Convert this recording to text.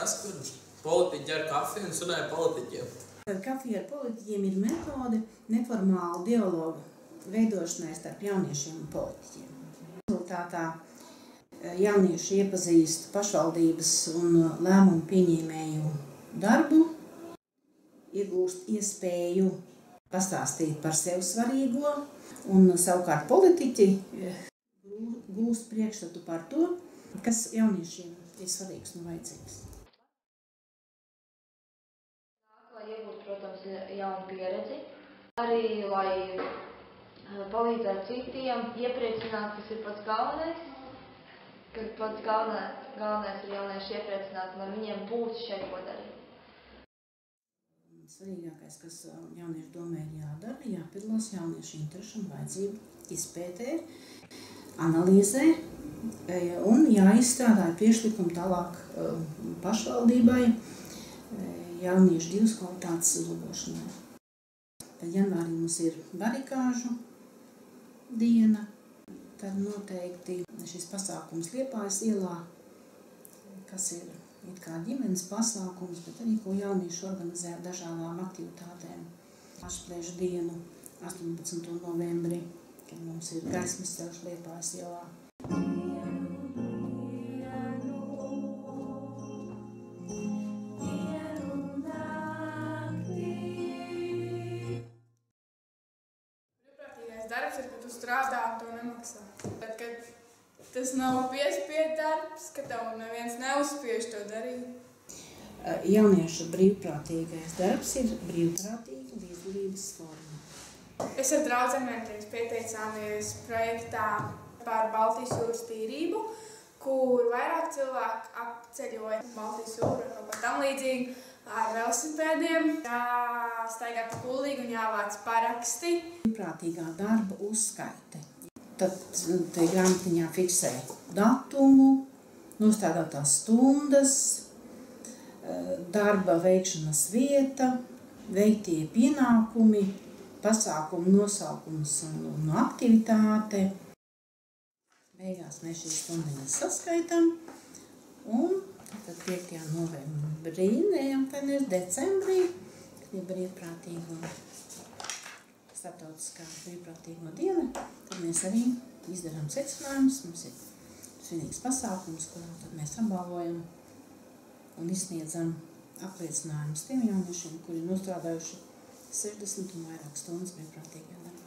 mājās, kur politiķi ģer kafiju un sunāja politiķiem. Kafija ar politiķiem ir metode neformāla dialoga veidošanai starp jauniešiem un politiķiem. Rezultātā jaunieši iepazīst pašvaldības un lēmumu pieņēmēju darbu, iegūst iespēju pastāstīt par sev svarīgo, un savukārt politiķi gūst priekšstatu par to, kas jauniešiem ir svarīgs un vajadzīgs. Lai iegūtu, protams, jaunu pieredzi, arī lai palīdzētu citiem, iepriecināt, kas ir pats galvenais, kad pats galvenais ir jaunieši iepriecināt, lai viņiem būtu šeit ko darīt. Svarīgākais, kas jauniešu domē ir jādara, jāpiedalās jauniešu interešu un vajadzību izpētē, analīzē un jāizstrādā priekšlikumu tālāk pašvaldībai jauniešu divas kvalitātes uzlabošanai. Tad janvārī mums ir barikāžu diena, tad noteikti šis pasākums Liepājas ielā, kas ir it kā ģimenes pasākums, bet arī ko jaunieši organizē ar dažādām aktivitātēm. Ašplēžu dienu 18. novembrī, kad mums ir gaismas ceļš Liepājas ielā. Brīvprātīgais darbs ir, ka tu strādā un to nemaksā. Tad, kad tas nav piespiedu darbs, ka tev neviens neuzspiež to darīt. Jauniešu brīvprātīgais darbs ir brīvprātīga līdzdalības forma. Es ar draudzenēm pieteicāmies projektā par Baltijas jūras tīrību, kur vairāk cilvēku apceļoja Baltijas jūru vai kaut kā tam līdzīgi ar velosipēdiem, jāstaigā pa kuldīgi un jāvāc paraksti. Brīvprātīgā darba uzskaite. Tad te grāmatiņā fiksē datumu, nostādātās stundas, darba veikšanas vieta, veiktie pienākumi, pasākumu nosaukums un aktivitāte. Beigās mēs šīs stundiņas saskaitam un tad 5. novembrī, decembrī, kad ir brīvprātīgo starptautiskā brīvprātīgo diena, tad mēs arī izdarām secinājumus. Mums ir svinīgs pasākums, kurā tad mēs apbalvojam un izsniedzam apliecinājumus tiem jauniešiem, kuri ir nostrādājuši 60 un vairāk stundas brīvprātīgajā darbā.